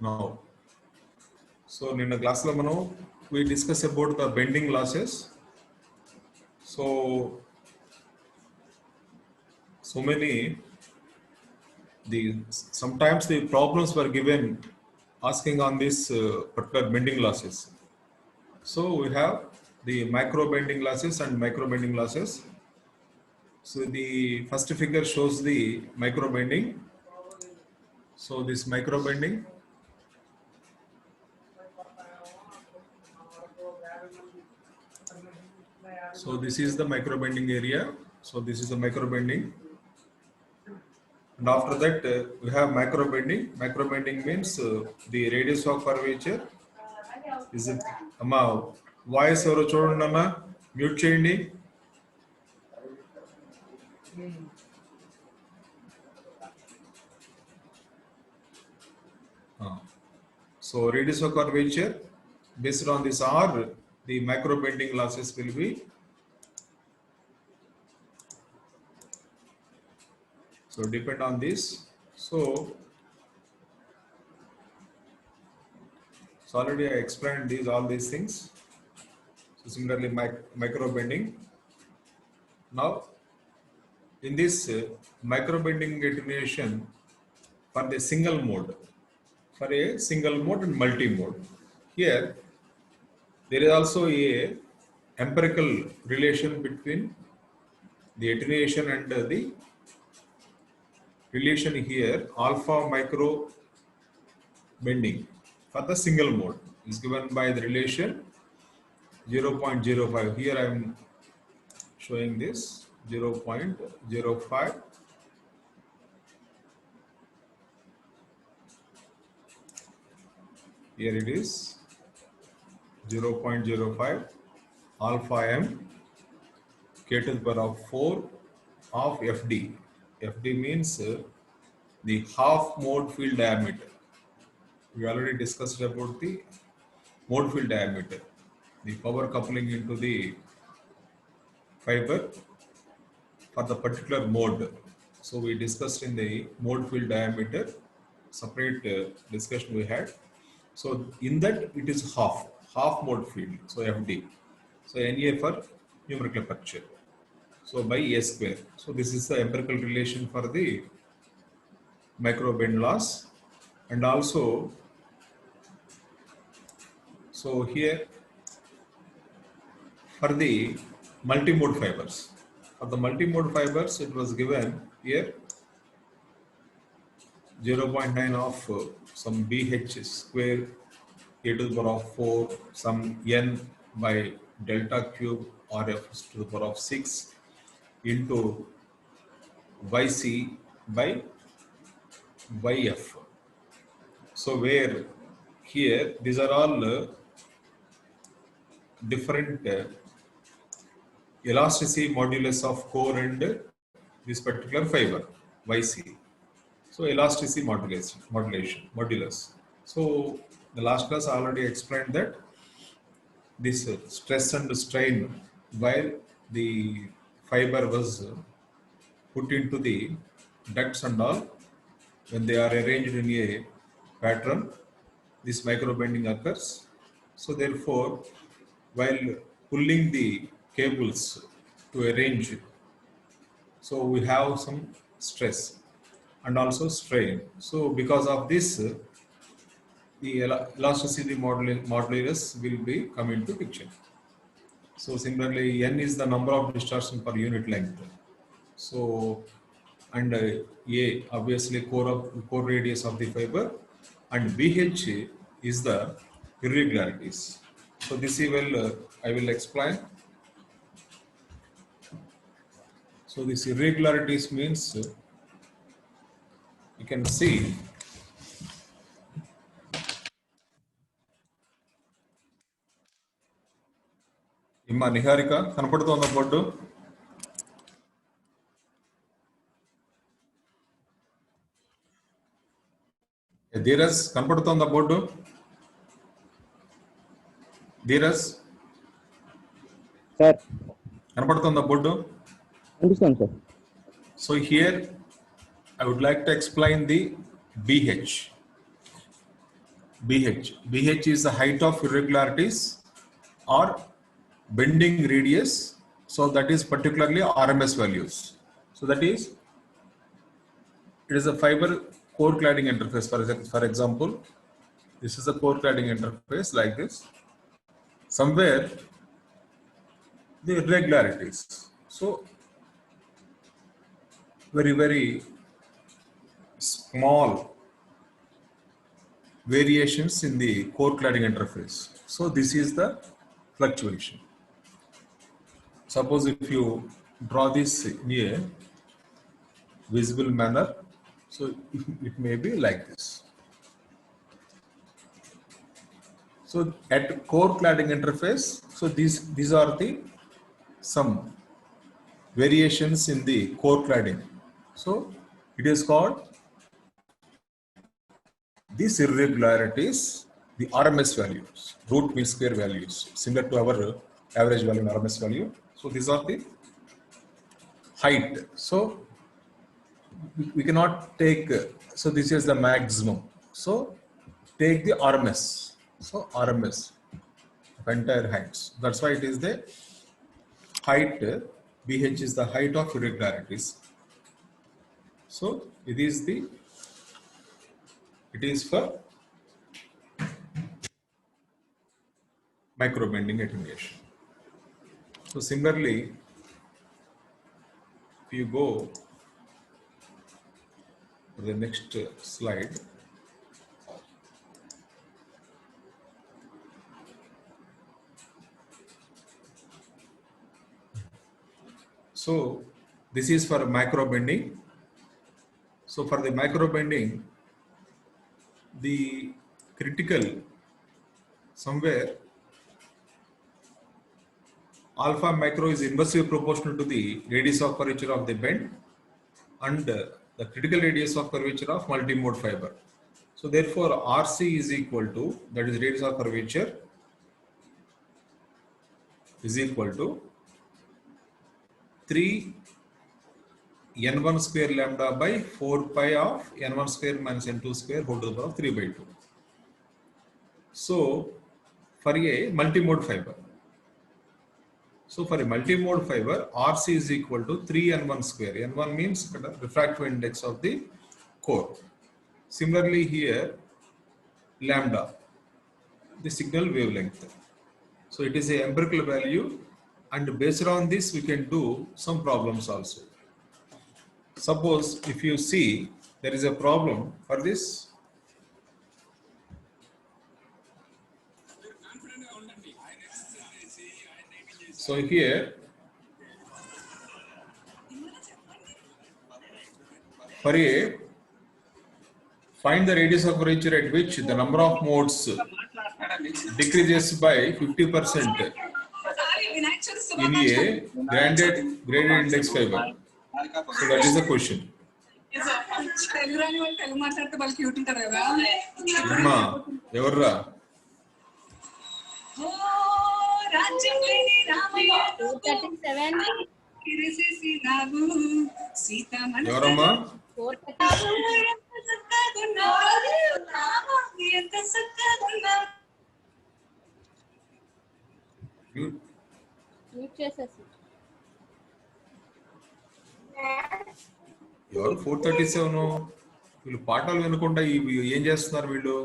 Now, so in the class we discuss about the bending losses. So many sometimes the problems were given asking on this particular bending losses. So we have the micro bending losses and micro bending losses. So the first figure shows the micro bending. So this micro bending. So this is the micro bending area. So this is the micro bending. And after that, we have macro bending. Macro bending means the radius of curvature is it? Amma, voice ఎవరో చూడండి అన్న, mute చేయండి. So radius of curvature based on this R, the macro bending losses will be. So depend on this. So already I explained all these things. So similarly micro bending. Now in this micro bending attenuation for the single mode, for a single mode and multi mode, here there is also a empirical relation between the attenuation and the relation here. Alpha micro bending for the single mode is given by the relation 0.05. Here I am showing this 0.05. Here it is 0.05 alpha m k to the power of 4 of FD. FD means the half mode field diameter. We already discussed about the mode field diameter, the power coupling into the fiber for the particular mode. So we discussed in the mode field diameter, separate discussion we had. So in that it is half mode field, so FD. So NA for numerical aperture. So by A square. So this is the empirical relation for the micro bend loss. And also, so here for the multimode fibers. For the multimode fibers, it was given here 0.9 of some BH square a to the power of 4, some n by delta cube RF to the power of 6 into YC by YF. So where here these are all different elasticity modulus of core and this particular fiber YC. So elasticity modulus. So the last class I already explained that this stress and strain while the fiber was put into the ducts and all, when they are arranged in a pattern, this micro bending occurs. So therefore, while pulling the cables to arrange, so we have some stress and also strain. So because of this, the elasticity modulus will be come into picture. So similarly, n is the number of distortion per unit length. So and A obviously core radius of the fiber, and BH is the irregularities. So this I will explain. So this irregularities means you can see Imma Niharika కనపడుతోందా board? Dheeraj కనపడుతోందా board? Dheeraj sir కనపడుతోందా board? కనిపిస్తుంది sir. So here I would like to explain the BH. BH. BH is the height of irregularities or bending radius. So that is particularly RMS values. So that is, it is a fiber core cladding interface. For example, this is a core cladding interface like this. Somewhere the irregularities. So very small variations in the core cladding interface. So this is the fluctuation. Suppose if you draw this in a visible manner, so it may be like this. So at core cladding interface, so these are the some variations in the core cladding. So it is called these irregularities, the RMS values, root mean square values, similar to our average value and RMS value. So these are the height. So we cannot take, so this is the maximum. So take the RMS. So RMS of entire heights. That's why it is the height. BH is the height of irregularities. So it is for micro bending attenuation. So similarly, if you go to the next slide, so this is for micro bending. So for the micro bending, the critical somewhere alpha micro is inversely proportional to the radius of curvature of the bend and the critical radius of curvature of multimode fiber. So therefore RC is equal to, that is radius of curvature, is equal to 3 n1 square lambda by 4 pi of n1 square minus n2 square whole to the power of 3 by 2. So for a multimode fiber, so for a multimode fiber, RC is equal to 3n1 square. N1 means the refractive index of the core. Similarly here, lambda, the signal wavelength. So it is a empirical value, and based on this we can do some problems also. Suppose if you see there is a problem for this. So here for a, find the radius of curvature at which the number of modes decreases by 50% in a graded index fiber. So that is the question. Evarra? Evarama? ఎవరు 437 వీళ్ళు పాఠాలు వినకుండా ఏం చేస్తున్నారు వీళ్ళు?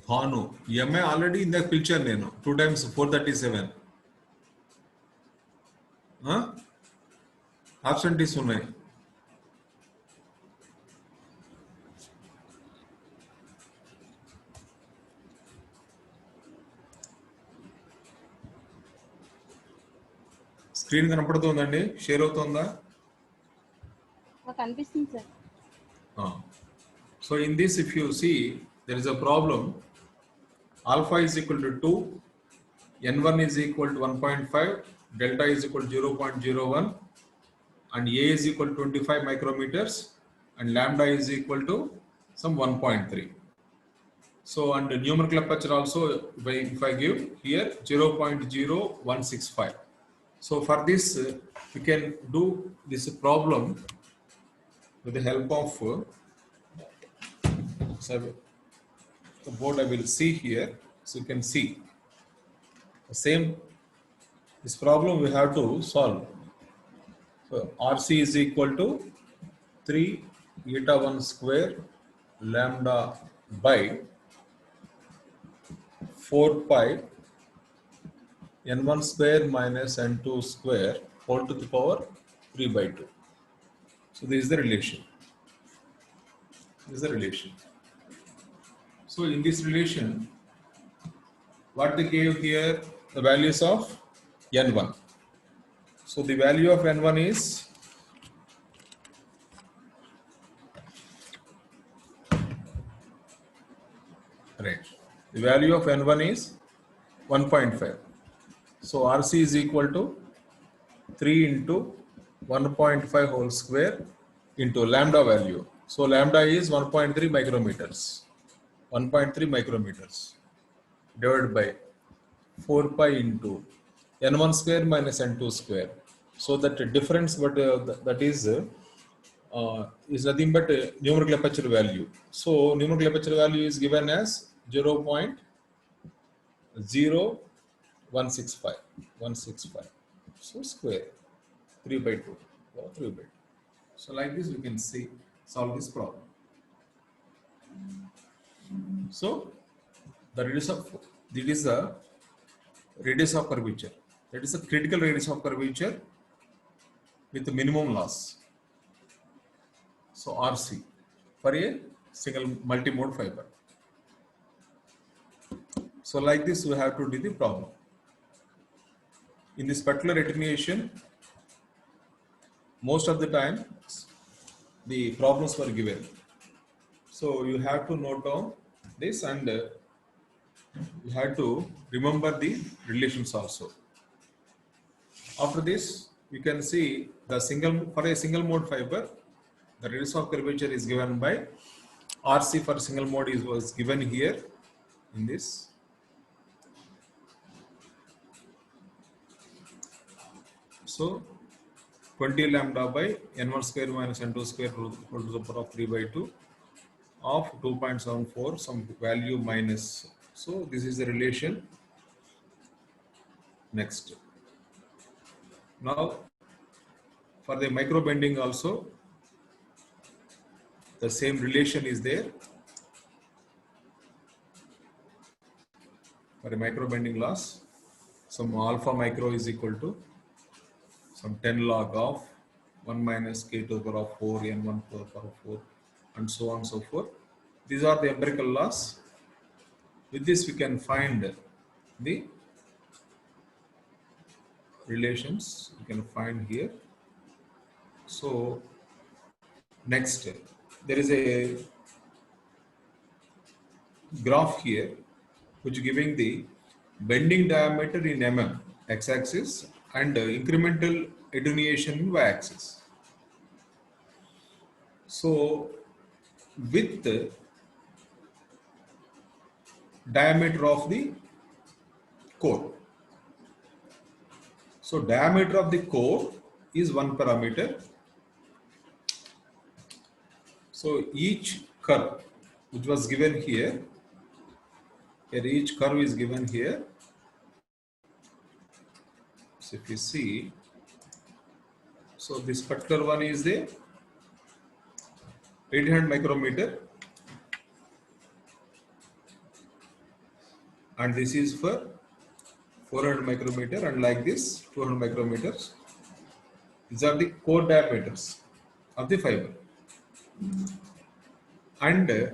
భాను ఈ అమ్మాయి already ఇందాక పిలిచాను నేను 2 times 437 ఆబ్సెంటీస్ ఉన్నాయి. స్క్రీన్ కనపడుతుందండి? షేర్ అవుతుందా? కనిపిస్తుంది sir. So in this, if you see, there is a problem. Alpha is equal to 2, n1 is equal to 1.5, delta is equal to 0.01, and A is equal to 25 micrometers, and lambda is equal to some 1.3. So, and the numerical aperture also, if I give here 0.0165. So, for this, we can do this problem with the help of so the board I will see here. So, you can see the same, this problem we have to solve. So, RC is equal to 3 eta 1 square lambda by 4 pi n1 square minus n2 square whole to the power 3 by 2. So this is the relation. This is the relation. So in this relation, what they gave here, the values of n1. So the value of n1 is right. The value of n1 is 1.5. So RC is equal to 3 into 1.5 whole square into lambda value. So lambda is 1.3 micrometers. 1.3 micrometers divided by 4 pi into n1 square minus n2 square. So that difference, but that is nothing but numerical aperture value. So numerical aperture value is given as 0.0165. So square 3 by 2 or 3 by 2. So like this we can see solve this problem. So the radius of curvature. That is a critical radius of curvature with the minimum loss. So RC for a single multi-mode fiber. So like this we have to do the problem. In this particular attenuation, most of the time the problems were given. So you have to note down this and you have to remember the relations also. After this, you can see the for a single mode fiber, the radius of curvature is given by RC for single mode was given here in this. So 20 lambda by n1 square minus n2 square whole to the power of 3 by 2 of 2.74 some value minus. So this is the relation. Next. Now for the micro bending also the same relation is there. For a micro bending loss, some alpha micro is equal to some 10 log of 1 minus k to the power of 4 n1 to the power of 4 and so on and so forth. These are the empirical laws. With this we can find the relations you can find here. So next, there is a graph here which is giving the bending diameter in mm x-axis and incremental attenuation in y-axis. So with the diameter of the core. So diameter of the core is one parameter. So each curve which was given here, each curve is given here. So if you see, so this particular one is the 800 micrometer and this is for 400 micrometer and like this 200 micrometers. These are the core diameters of the fiber. And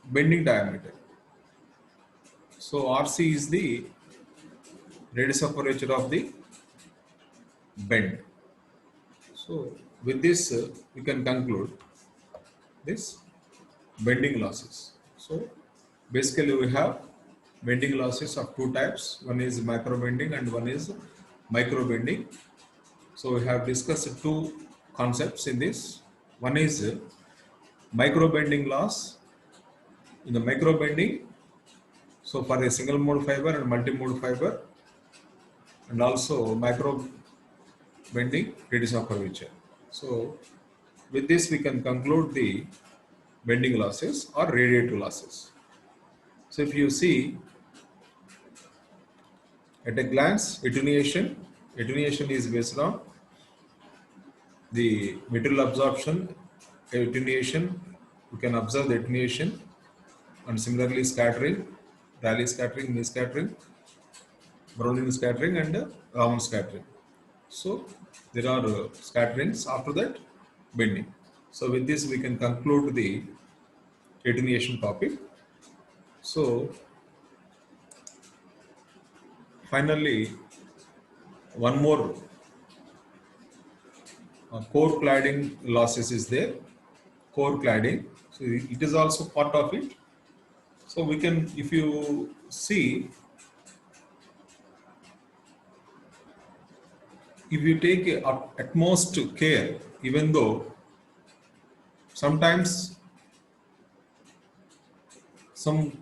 bending diameter. So RC is the radius of curvature of the bend. So with this we can conclude this bending losses. So basically we have bending losses of two types. One is macro bending and one is micro bending. So we have discussed two concepts in this. One is micro bending loss. In the micro bending, so for a single mode fiber and multi-mode fiber, and also micro bending radius of curvature. So with this we can conclude the bending losses or radiative losses. So if you see at a glance, attenuation is based on the material absorption, attenuation, you can observe the attenuation, and similarly scattering, Rayleigh scattering, Mean scattering, Brownian scattering, and Raman scattering. So there are scatterings, after that bending. So with this we can conclude the attenuation topic. So finally, one more core cladding losses is there. Core cladding, so it is also part of it. So we can, if you see, if you take utmost care, even though sometimes some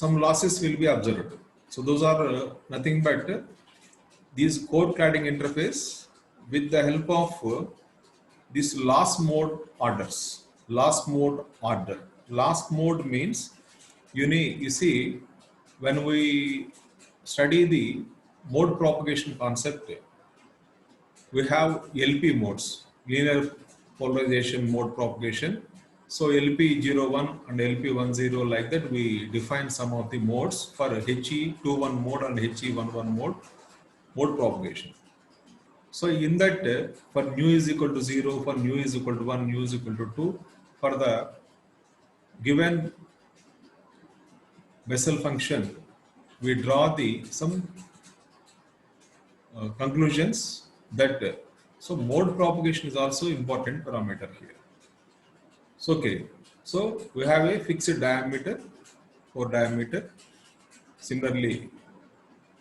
losses will be observed. So those are nothing but these core cladding interface with the help of this last mode orders. Last mode order. Last mode means you see, when we study the mode propagation concept, we have LP modes, linear polarization mode propagation. So LP01 and LP10, like that, we define some of the modes for HE21 mode and HE11 mode propagation. So in that, for nu is equal to 0, for nu is equal to 1, nu is equal to 2, for the given Bessel function, we draw the some conclusions that so mode propagation is also important parameter here. So okay, so we have a fixed diameter, core diameter. Similarly,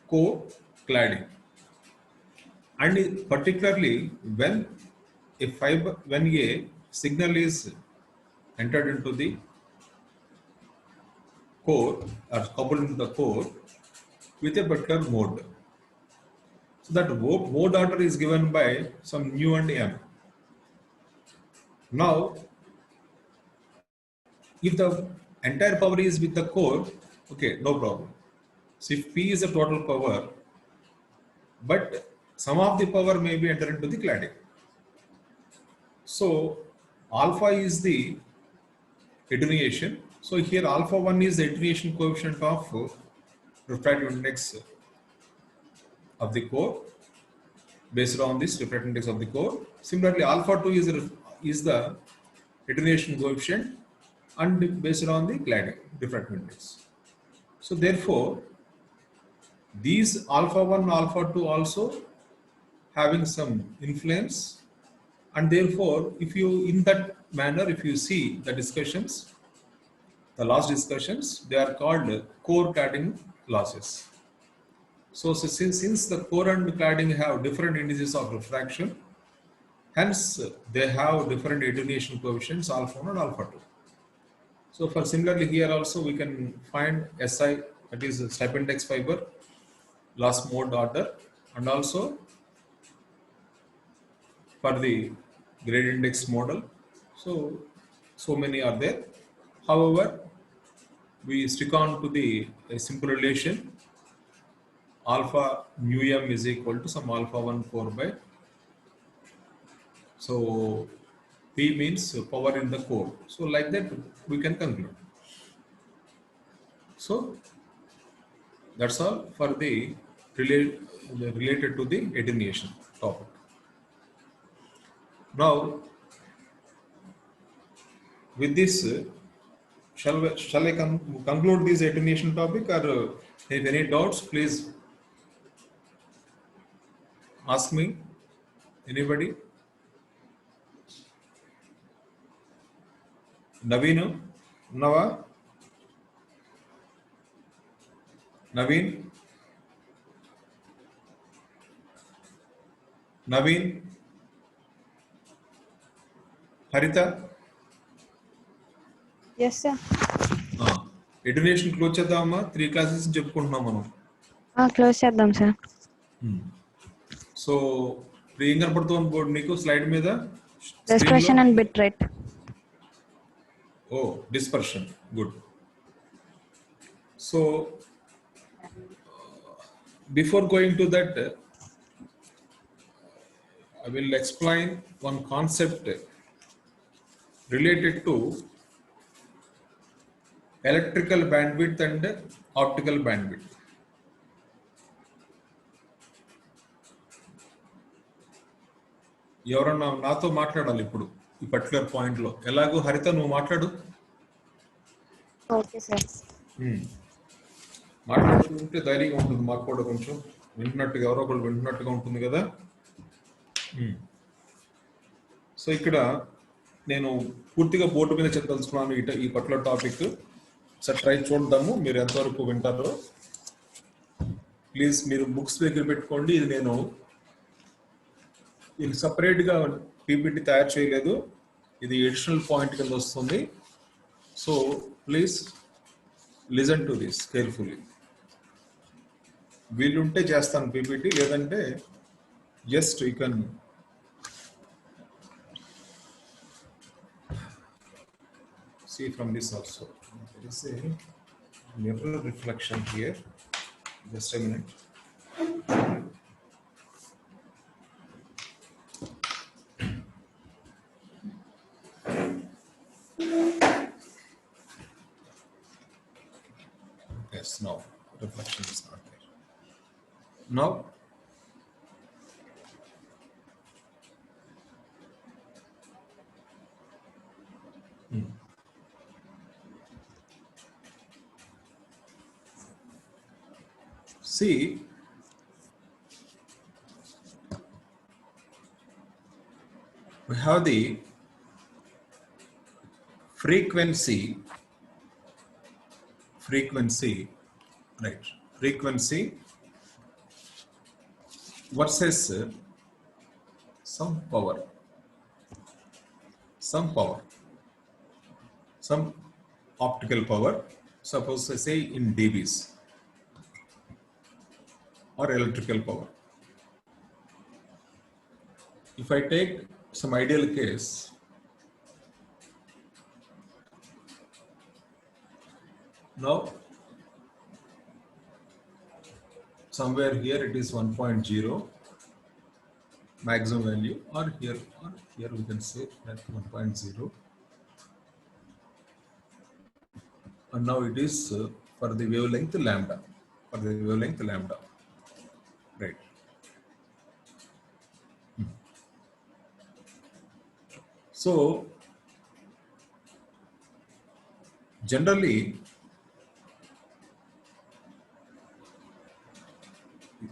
core cladding, and particularly when a signal is entered into the core or coupled into the core with a particular mode. So that mode order is given by some nu and m. Now, if the entire power is with the core, okay, no problem. So if P is the total power, but some of the power may be entered into the cladding. So alpha is the attenuation. So here alpha 1 is the attenuation coefficient of refractive index of the core based on this refractive index of the core. Similarly, alpha 2 is the attenuation coefficient and based on the cladding refractive index. So therefore, these alpha 1, alpha 2 also having some influence, and therefore, if you in that manner, if you see the discussions, the last discussions, they are called core cladding losses. So since the core and cladding have different indices of refraction, hence they have different attenuation coefficients alpha 1 and alpha 2. So for similarly here also we can find SI, that is step index fiber, last mode order, and also for the grade index model. So many are there. However, we stick on to the simple relation alpha mu m is equal to some alpha 1 4 by. So P means power in the core. So like that we can conclude. So that's all for the related to the attenuation topic. Now with this, shall I conclude this attenuation topic, or if any doubts, please ask me. Anybody? Naveen? Nava? Naveen? Naveen, Harita, Yes, sir. Education close చేద్దామా? 3 classes చెప్పుకుంటున్నాం మనం. Close చేద్దాం sir. So ఏం కనపడుతుంది board నీకు slide మీద? Dispersion and bit rate. Oh, dispersion, good. So before going to that, I will explain one concept related to electrical bandwidth and optical bandwidth. ఎవరన్నా నాతో మాట్లాడాలి ఇప్పుడు ఈ పర్టికులర్ పాయింట్లో. ఎలాగో హరిత నువ్వు మాట్లాడు. Okay sir. మాట్లాడుతుంటే ధైర్యంగా ఉంటుంది, మాకు కూడా కొంచెం వింటున్నట్టుగా, ఎవరో ఒకళ్ళు వింటున్నట్టుగా ఉంటుంది కదా. సో ఇక్కడ నేను పూర్తిగా బోర్డు మీద చెప్పదలుచుకున్నాను ఈ పర్టికులర్ టాపిక్. సార్ ట్రై చూద్దాము మీరు ఎంతవరకు వింటారో. ప్లీజ్ మీరు బుక్స్ దగ్గర పెట్టుకోండి. ఇది నేను సపరేట్గా పీపీటీ తయారు చేయలేదు, ఇది ఎడిషనల్ పాయింట్ కింద వస్తుంది. So please listen to this carefully. వీలుంటే చేస్తాను పీపీటీ, లేదంటే just you can see from this also. There is a mirror reflection here. Just a minute. Yes, no, reflection is not there. Now, see, we have the frequency, right? Frequency versus some power, some optical power. Suppose I say in dBs. Or electrical power. If I take some ideal case, now somewhere here it is 1.0 maximum value, or here we can say that 1.0, and now it is for the wavelength lambda, right? So generally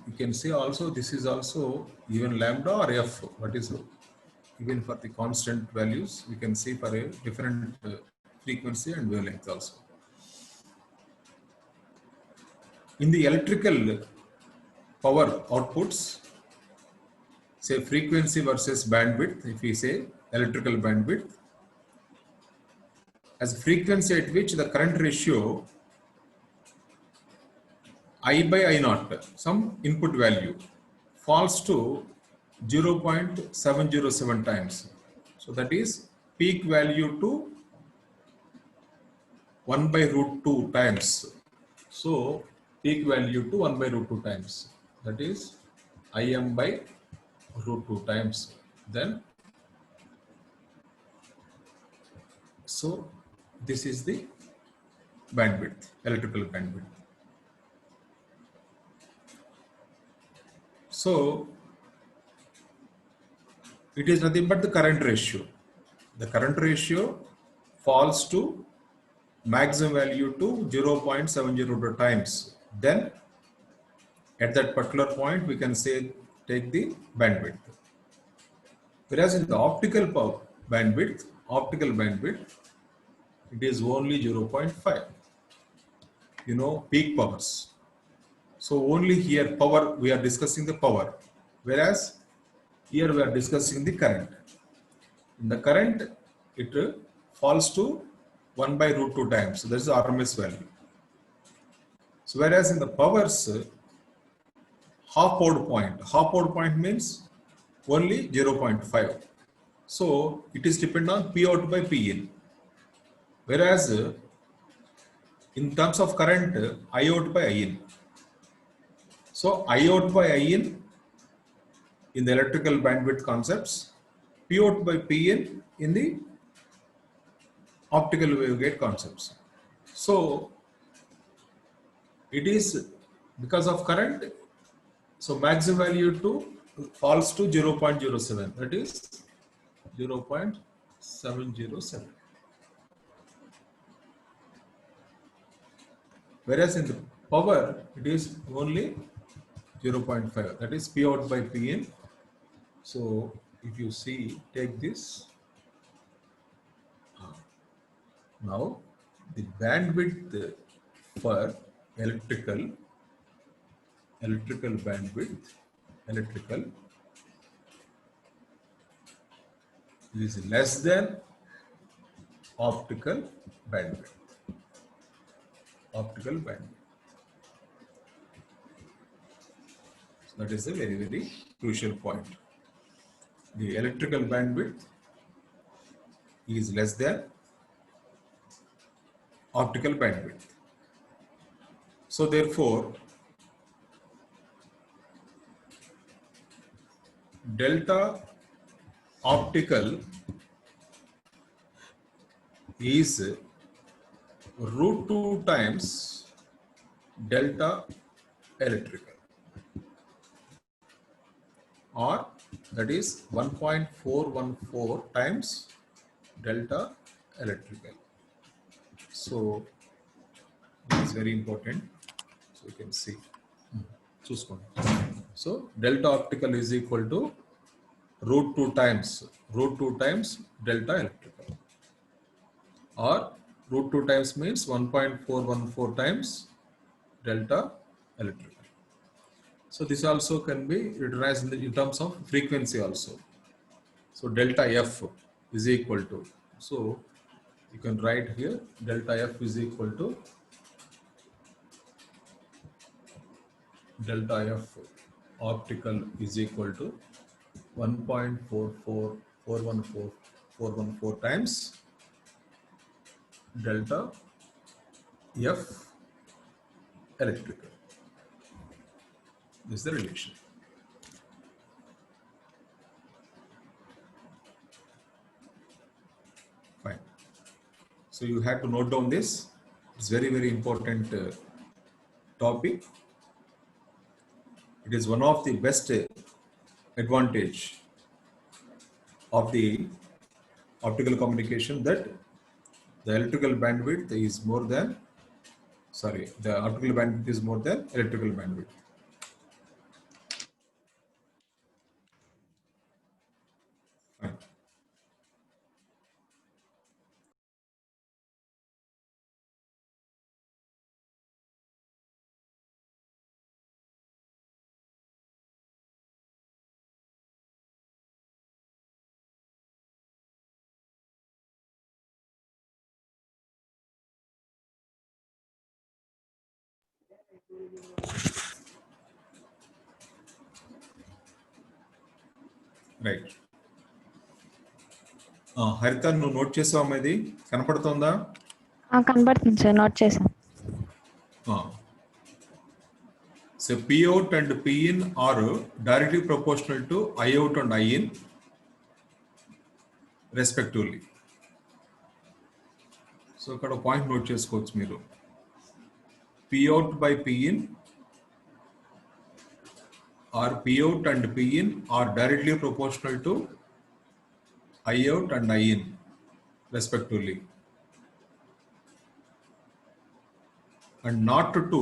you can say also this is also even lambda or f. What is even for the constant values we can see for a different frequency and wavelength also. In the electrical power outputs, say frequency versus bandwidth, if we say electrical bandwidth, as frequency at which the current ratio I by I naught, some input value, falls to 0.707 times. So that is peak value to 1 by root 2 times. So peak value to 1 by root 2 times. That is Im by root 2 times. Then, so this is the bandwidth, electrical bandwidth. So it is nothing but the current ratio. The current ratio falls to maximum value to 0.702 times. Then at that particular point we can say take the bandwidth. Whereas in the optical power bandwidth, it is only 0.5. You know, peak powers. So only here power, we are discussing the power. Whereas Here we are discussing the current. In the current, it falls to 1 by root 2 times. So that is the RMS value. So whereas in the powers, half power point means only 0.5. So it is dependent on P out by P in. Whereas in terms of current, I out by I in. So I out by I in the electrical bandwidth concepts, P out by P in the optical waveguide concepts. So it is because of current, so maximum value to falls to 0.07, that is 0.707. Whereas in the power, it is only 0.5, that is P out by P in. So if you see, take this. Now the bandwidth for electrical bandwidth, electrical is less than optical bandwidth. Optical bandwidth. So that is a very, very crucial point. The electrical bandwidth is less than optical bandwidth. So therefore, delta optical is root 2 times delta electrical, or that is 1.414 times delta electrical. So this is very important. So you can see. So delta optical is equal to root 2 times delta electrical, or root 2 times means 1.414 times delta electrical. So this also can be utilized in terms of frequency also. So delta F is equal to, so you can write here delta F is equal to delta F optical is equal to 1.414 times delta F electrical. This is the relation. Fine. So you have to note down this. It's very, very important topic. It is one of the best advantage of the optical communication, that the electrical bandwidth is more than, the optical bandwidth is more than electrical bandwidth. Fine. Right. హరిత, నువ్వు note చేసావా? ఇది కనపడుతుందా? కనబడుతుంది sir, note చేసాం. So P out and P in are directly proportional to I out and I in respectively. So ఇక్కడ point note చేసుకోవచ్చు మీరు. P out by P in or P out and P in are directly proportional to I out and I in respectively, and not to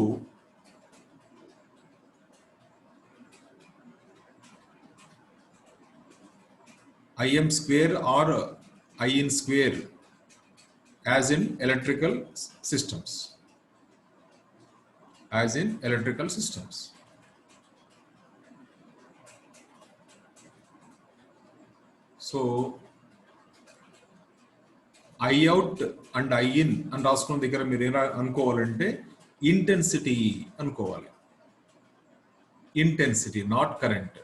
Im square or I in square as in electrical systems. As in electrical systems. So I out and I in అని రాసుకున్న దగ్గర మీరు ఏం అనుకోవాలంటే intensity అనుకోవాలి. Intensity, not current.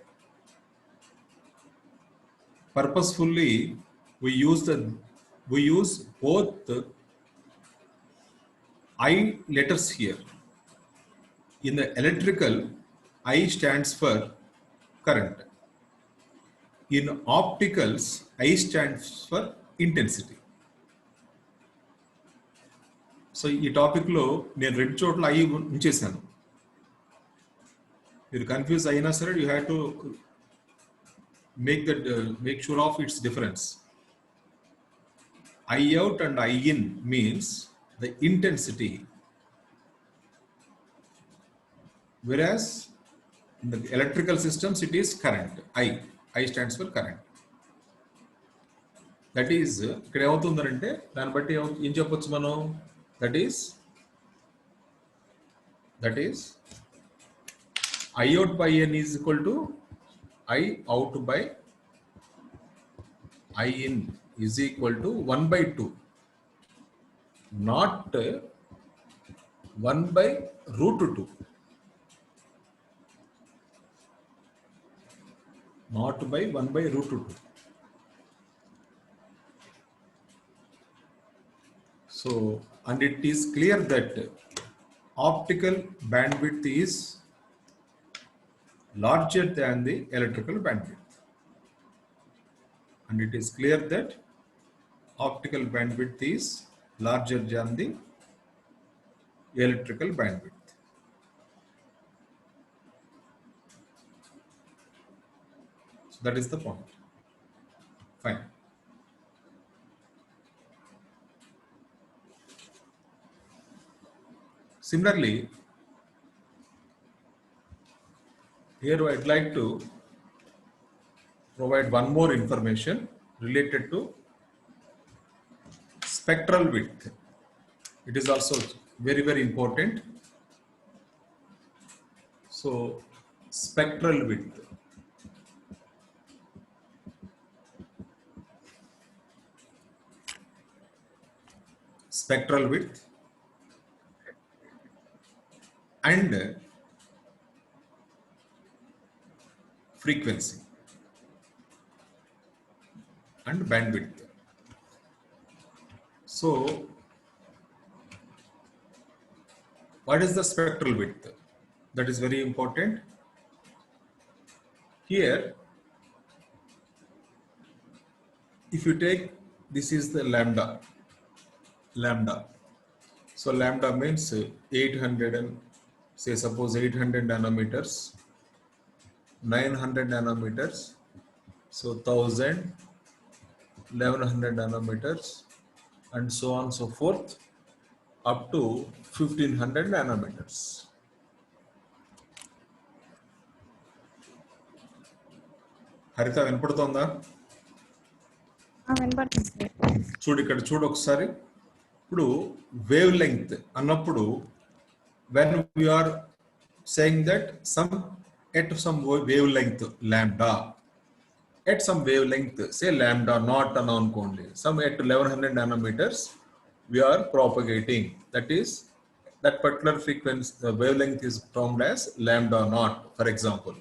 Purposefully we use both I letters here. In the electrical, I stands for current. In opticals, I stands for intensity. So ఈ టాపిక్లో నేను రెండు చోట్ల ఐ ఉంచేసాను. మీరు కన్ఫ్యూజ్ అయినా సరే you have to make sure of its difference. I out and I in means the intensity, whereas in the electrical systems it is current. I stands for current. That is ఇక్కడ ఏమవుతుందంటే దాన్ని బట్టి ఏం చెప్పొచ్చు మనం, that is I out by n is equal to I out by I in is equal to 1 by 2, not 1 by root 2, not by 1 by root 2. So, and it is clear that optical bandwidth is larger than the electrical bandwidth. And it is clear that optical bandwidth is larger than the electrical bandwidth. So that is the point. Fine. Similarly, here I'd like to provide one more information related to spectral width. It is also very, very important. So, spectral width. Spectral width and frequency and bandwidth. So, what is the spectral width? That is very important. Here, if you take, this is the lambda. So, lambda means 800 and say suppose 800 nanometers, 900 nanometers, so 1000, 1100 nanometers, and so on so forth up to 1500 nanometers. హరిత వినపడుతోందా? వినపడుతుంది. చూడు ఇక్కడ చూడు ఒకసారి. ఇప్పుడు wave length అన్నప్పుడు when we are saying that at some wavelength lambda, at some wavelength say lambda naught అని అనుకోండి, some at 1100 nanometers we are propagating, that is that particular frequency, the wavelength is termed as lambda naught, for example.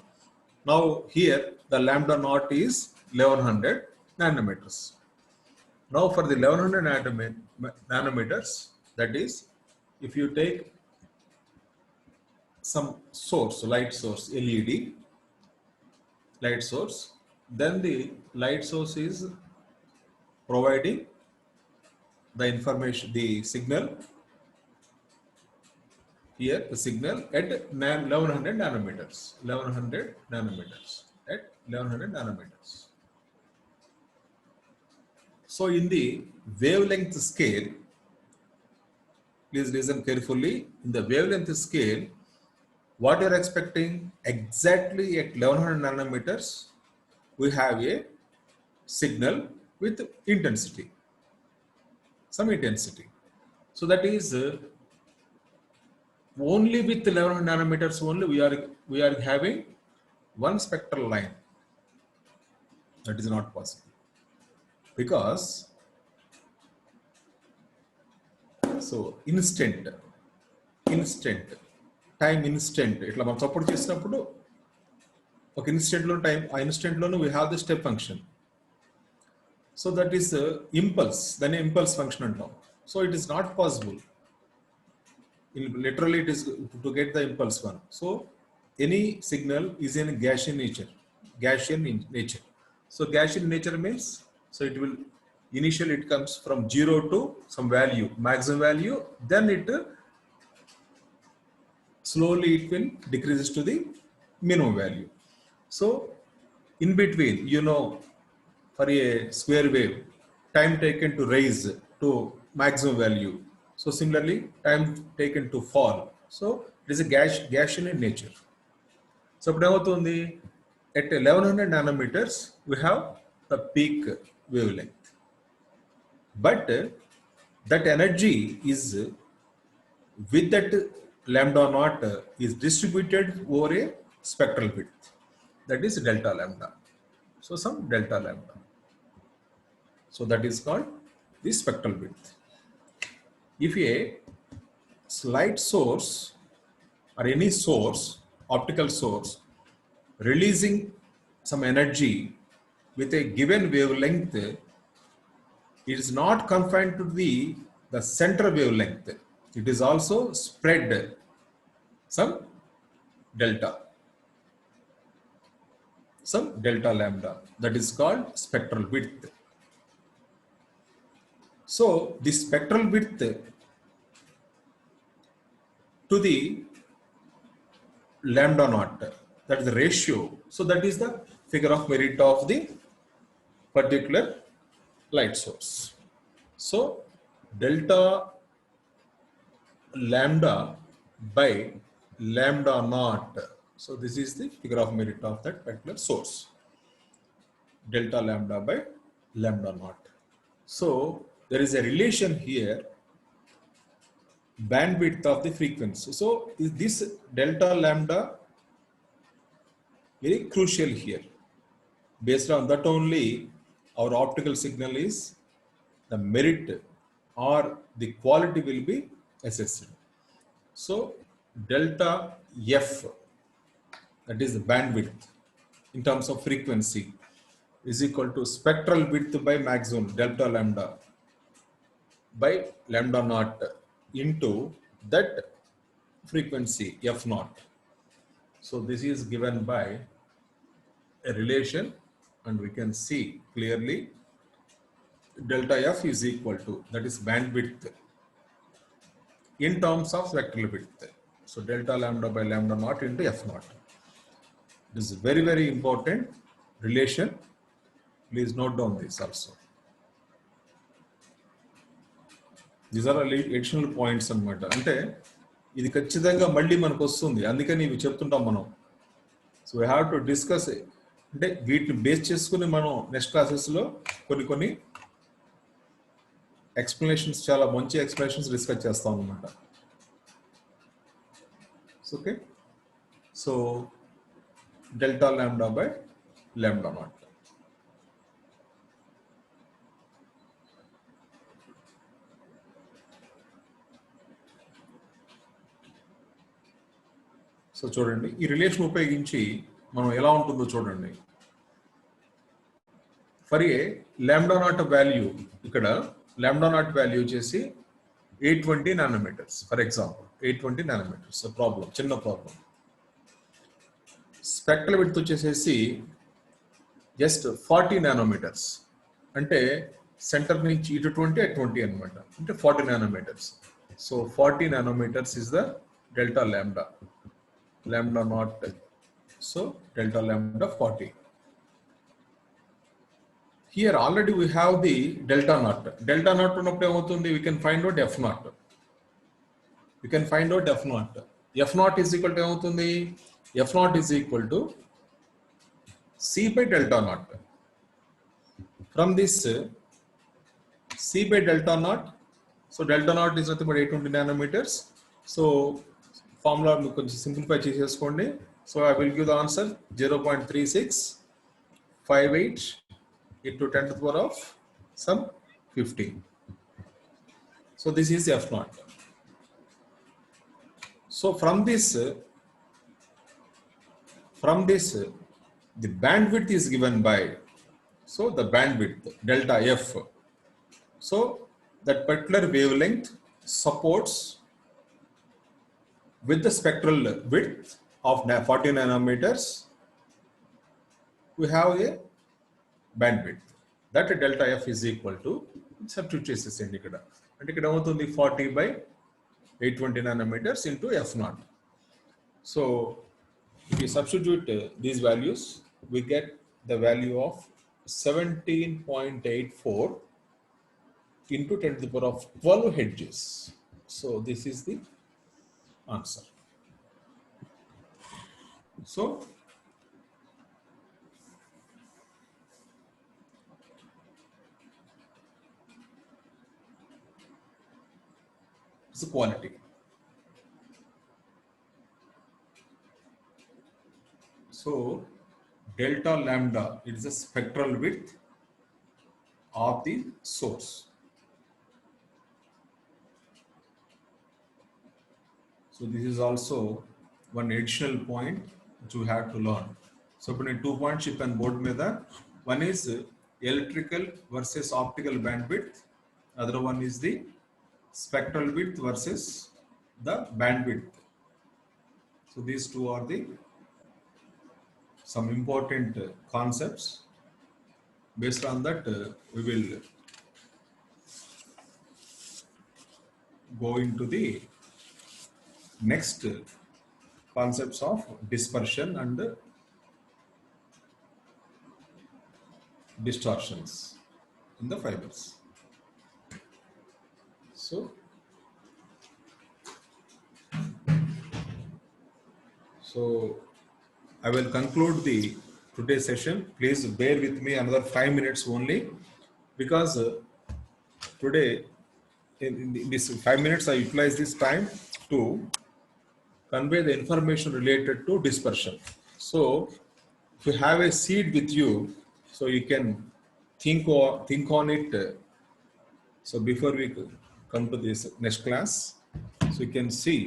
Now here the lambda naught is 1100 nanometers. Now for the 1100 nanometers, that is if you take some source, light source, LED light source, then the light source is providing the information, the signal here, the signal at 1100 nanometers, at 1100 nanometers. So in the wavelength scale, please listen carefully, in the wavelength scale, what you are expecting, exactly at 1100 nanometers we have a signal with intensity, some intensity. So that is only with 1100 nanometers only we are having one spectral line. That is not possible. because so instant time instant ఇట్లా మనం support చేసినప్పుడు ఒక instant లో time ఆ instant లోనే we have the step function. So that is impulse, then impulse function అంటాం. So it is not possible. Literally it is to get the impulse one. So any signal is in Gaussian nature. So Gaussian nature means, so it will initially it comes from 0 to some value, maximum value, then it slowly it will decreases to the minimum value. So in between, for a square wave, time taken to raise to maximum value. So similarly, time taken to fall. So it is a Gaussian in nature. So at 1100 nanometers, we have the peak wavelength. But that energy is with that lambda naught is distributed over a spectral width. That is delta lambda. So some delta lambda. So that is called the spectral width. If a light source or any source, optical source, releasing some energy with a given wavelength, it is not confined to the center wavelength. It is also spread some delta lambda. That is called spectral width. So the spectral width to the lambda naught, that is the ratio. So that is the figure of merit of the particular light source. So delta lambda by lambda naught. So this is the figure of merit of that particular source. Delta lambda by lambda naught. So there is a relation here, bandwidth of the frequency. So is this delta lambda very crucial here. Based on that only our optical signal is, the merit or the quality will be assessed. So delta F, that is the bandwidth in terms of frequency, is equal to spectral width by maximum delta lambda by lambda naught into that frequency F naught. So this is given by a relation, and we can see clearly delta F is equal to, that is bandwidth in terms of spectral width. So delta lambda by lambda naught into F naught. This is very, very important relation. Please note down this also. These are additional points అన్నమాట. అంటే ఇది ఖచ్చితంగా మళ్ళీ మనకు వస్తుంది, అందుకని ఇవి చెప్తుంటాం మనం. So we have to discuss, అంటే వీటిని బేస్ చేసుకుని మనం నెక్స్ట్ క్లాసెస్లో కొన్ని ఎక్స్ప్లెనేషన్స్, చాలా మంచి ఎక్స్ప్లెనేషన్స్ డిస్కస్ చేస్తాం అన్నమాట. Okay, so delta lambda by lambda naught. So చూడండి, ఈ రిలేషన్ ఉపయోగించి మనం ఎలా ఉంటుందో చూడండి. For a lambda naught value, ఇక్కడ లాంబ్డా నాట్ వాల్యూ వచ్చేసి 820 nanometres. For example 820 nanometres problem, చిన్న ప్రాబ్లం. స్పెక్ట్రల్ విడ్త్ వచ్చేసేసి జస్ట్ 40 నానోమీటర్స్, అంటే సెంటర్ నుంచి ఇటు 20 అటు 20 అనమాట, అంటే 40 nanometres. So 40 nanometres is the delta lambda, lambda naught. So delta lambda 40. Here already we have the delta naught. Delta naught ఉన్నప్పుడు ఏమవుతుంది, we can find out F naught. We can find out F naught. F naught is equal to ఏమవుతుంది, F naught is equal to C by delta naught. From this C by delta naught, so delta naught is nothing but 820 nanometers. So formula మీకు కొంచెం simplify చేసేసుకోండి. So I will give the answer 0.3658 into 10⁻⁴ some 15. So this is F0. So from this, the bandwidth is given by, so the bandwidth delta F. So that particular wavelength supports with the spectral width of 40 nanometers, we have a bandwidth. That delta F is equal to, substitute చేసేసేయండి ఇక్కడ, అంటే ఇక్కడ ఏమవుతుంది 40 by 820 nanometers into F0. So if you substitute these values, we get the value of 17.84 into 10 to the power of 12 hertz. So this is the answer. So it's the quality. So delta lambda is the spectral width of the source. So this is also one additional point which you have to learn. So when 2 points chip and board meda, one is electrical versus optical bandwidth, other one is the spectral width versus the bandwidth. So these two are the some important concepts. Based on that, we will go into the next concepts of dispersion and distortions in the fibers. So I will conclude the today's session. Please bear with me another 5 minutes only, because today in this 5 minutes I utilize this time to convey the information related to dispersion. So if you have a seed with you, so you can think on it. So before we come to this next class, so you can see,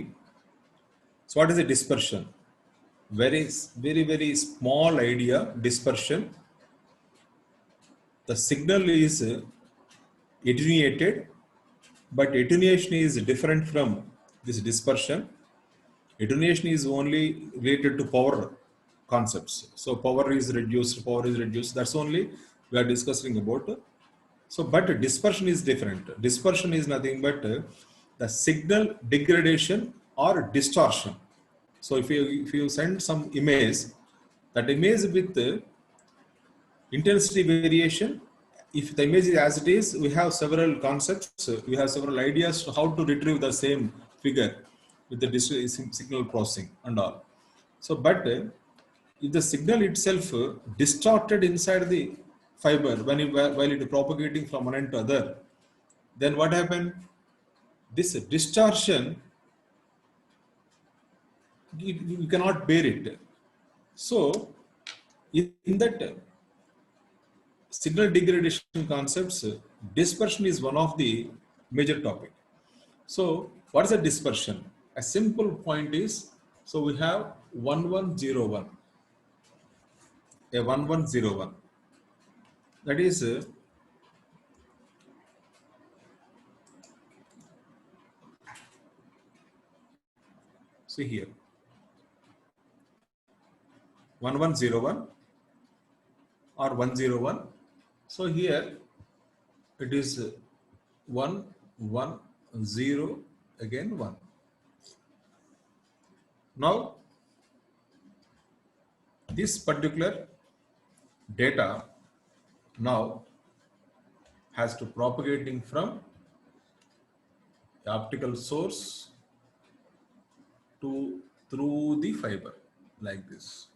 so what is a dispersion? Very small idea. Dispersion, the signal is attenuated, but attenuation is different from this dispersion. Attenuation is only related to power concepts. So power is reduced, that's only we are discussing about. So but dispersion is different. Dispersion is nothing but the signal degradation or distortion. So if you send some image, that image with intensity variation, if the image is as it is, we have several concepts, we have several ideas to how to retrieve the same figure with the signal processing and all. So but if the signal itself distorted inside the fiber while it is propagating from one end to other, then what happened? This distortion, you cannot bear it. So in that signal degradation concepts, dispersion is one of the major topic. So what is a dispersion? A simple point is, so we have 1101, a 1101, that is see here 1101 or 101. So here it is 110 again 1. Now this particular data now has to propagating from the optical source to through the fiber like this.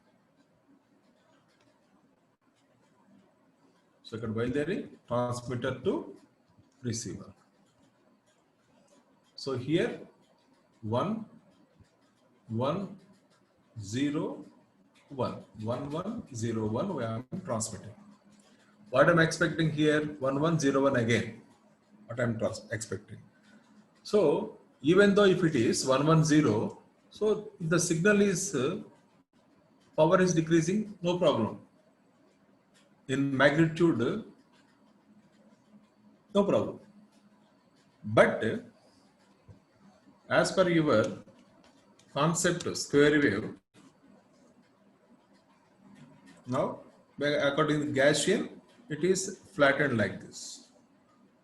So ఇక్కడ బయలుదేరి transmitter to receiver. So here 1101 we are transmitting. What I'm expecting here, 1101 again. What I'm expecting. So even though if it is 110, so if the signal is power is decreasing, no problem. In magnitude, no problem. But as per your concept square wave, now according to Gaussian, it is flattened like this.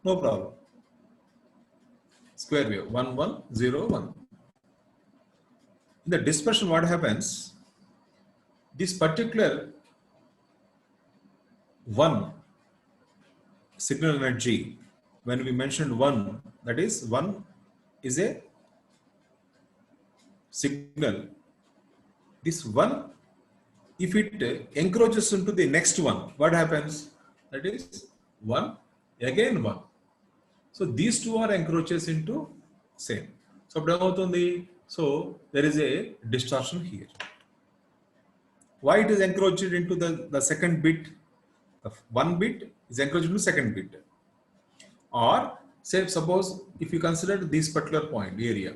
No problem. Square wave 1101. In the dispersion, what happens? This particular one signal energy, when we mentioned one, that is one is a signal. This one, if it encroaches into the next one, what happens? That is one, again one. So these two are encroaches into same. So there is a distortion here. Why it is encroached into the second bit? The one bit is encroached into second bit. Or say suppose if you consider this particular point area,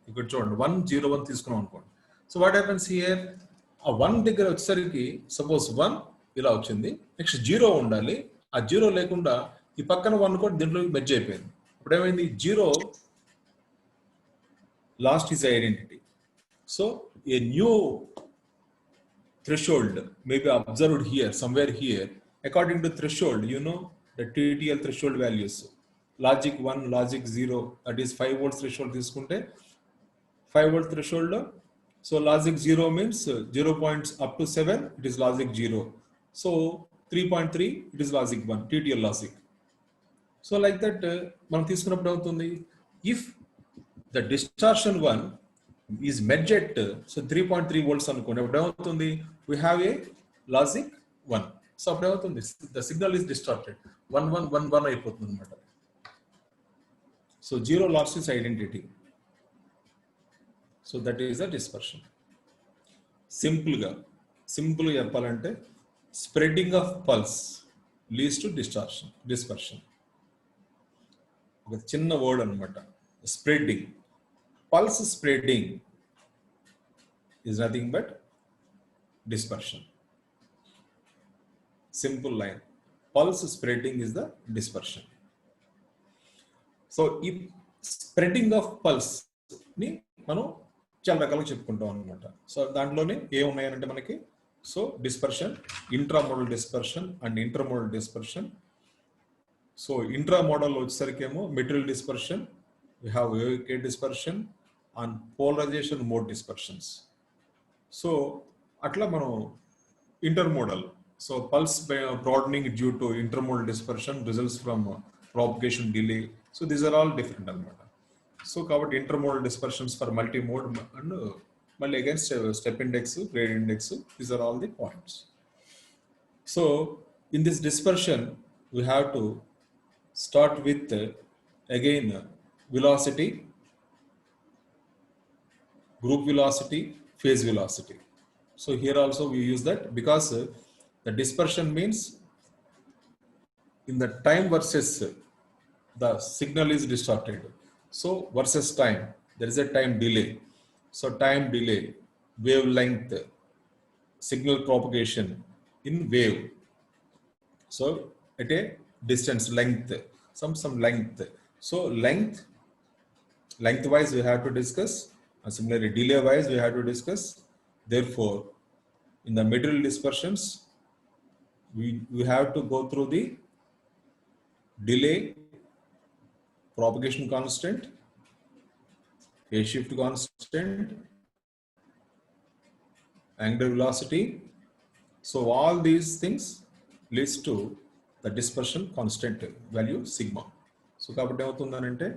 you could join 101 తీసుకున్నాం అనుకోండి. So what happens here? ఆ 1 దగ్గర వచ్చేసరికి suppose 1 ఇలా వచ్చింది, next 0 ఉండాలి. ఆ 0 లేకుండా ఈ పక్కన 1 కూడా దీంట్లో మెర్జ్ అయిపోయింది. ఇప్పుడు ఏమైంది? 0 lost his identity. So a new threshold may be observed here, somewhere here. According to threshold, you know the TTL threshold values. Logic 1, logic 0, that is 5 volt threshold తీసుకుంటే 5 volt threshold. So logic 0 means 0 points up to 7, it is logic 0. So 3.3, it is logic 1, TTL logic. So like that, మనం తీసుకున్నప్పుడు అవుతుంది, if the distortion 1 is merged at so 3.3 volts అనుకోండి, అప్పుడు ఏమవుతుంది? We have a logic 1. So అప్పుడు ఏమవుతుంది? The signal is distorted. 1111 అయిపోతుంది అనమాట. So 0 lost its identity. So that is a dispersion. Simple చెప్పాలంటే spreading of pulse leads to dispersion. ఒక చిన్న వర్డ్ అనమాట, spreading. Pulse spreading is nothing but dispersion. Simple line. Pulse spreading is the dispersion. So if spreading of pulse ni మనం చాలా రకాలుగా చెప్పుకుంటాం అనమాట. So దాంట్లోనే ఏమున్నాయనంటే మనకి, so dispersion, intramodal dispersion and intermodal dispersion. So intramodal వచ్చేసరికి ఏమో material dispersion, we have AOK dispersion and polarization mode dispersions. So atla manu intermodal, so pulse broadening due to intermodal dispersion results from propagation delay. So these are all different anamata. So kabatti intermodal dispersions for multimode and malli again step index, grade index, these are all the points. So in this dispersion we have to start with again velocity, group velocity, phase velocity. So here also we use that because the dispersion means in the time versus the signal is distorted. So versus time, there is a time delay. So time delay, wavelength, signal propagation in wave. So at a distance, length, some length. So lengthwise we have to discuss, and similarly delay wise we have to discuss. Therefore in the material dispersions we have to go through the delay, propagation constant, phase shift constant, angular velocity. So all these things leads to the dispersion constant value sigma. So కాబట్టి ఏమవుతుందనంటే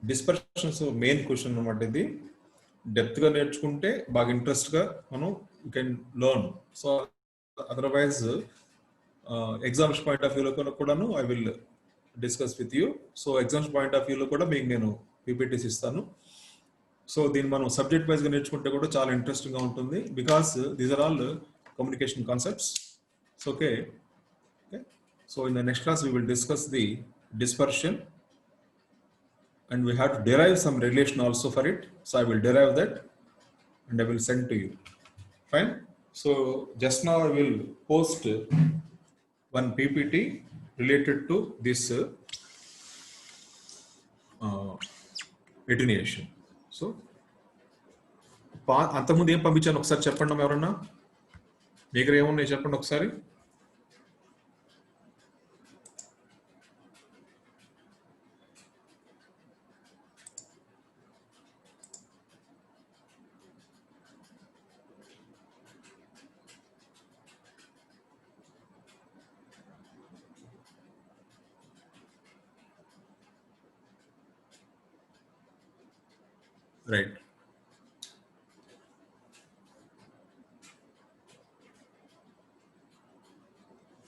dispersions main question అనమాట. ఇది డెప్త్గా నేర్చుకుంటే బాగా ఇంట్రెస్ట్గా మనం you can learn. So otherwise exams point of వ్యూలో కూడాను I will discuss with you. So exams point of వ్యూలో కూడా మీకు నేను పీపీటీస్ ఇస్తాను. సో దీన్ని మనం సబ్జెక్ట్ వైజ్గా నేర్చుకుంటే కూడా చాలా ఇంట్రెస్టింగ్గా ఉంటుంది, because these are all communication concepts. So okay. So in the next class, we will discuss the dispersion, and we have to derive some relation also for it. So I will derive that and I will send to you. Fine. So just now I will post one PPT related to this attenuation. So అంతకుముందు ఏం పంపించాను ఒకసారి చెప్పండి ఎవరన్నా, మీ దగ్గర ఏమున్నాయి చెప్పండి ఒకసారి. రైట్.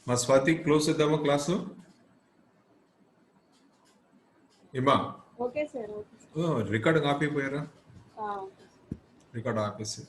మా స్వాతి క్లోజ్ చేద్దామా క్లాసు? ఏమా ఓకే సార్. రికార్డు ఆపేపోయారా? రికార్డు ఆపేసి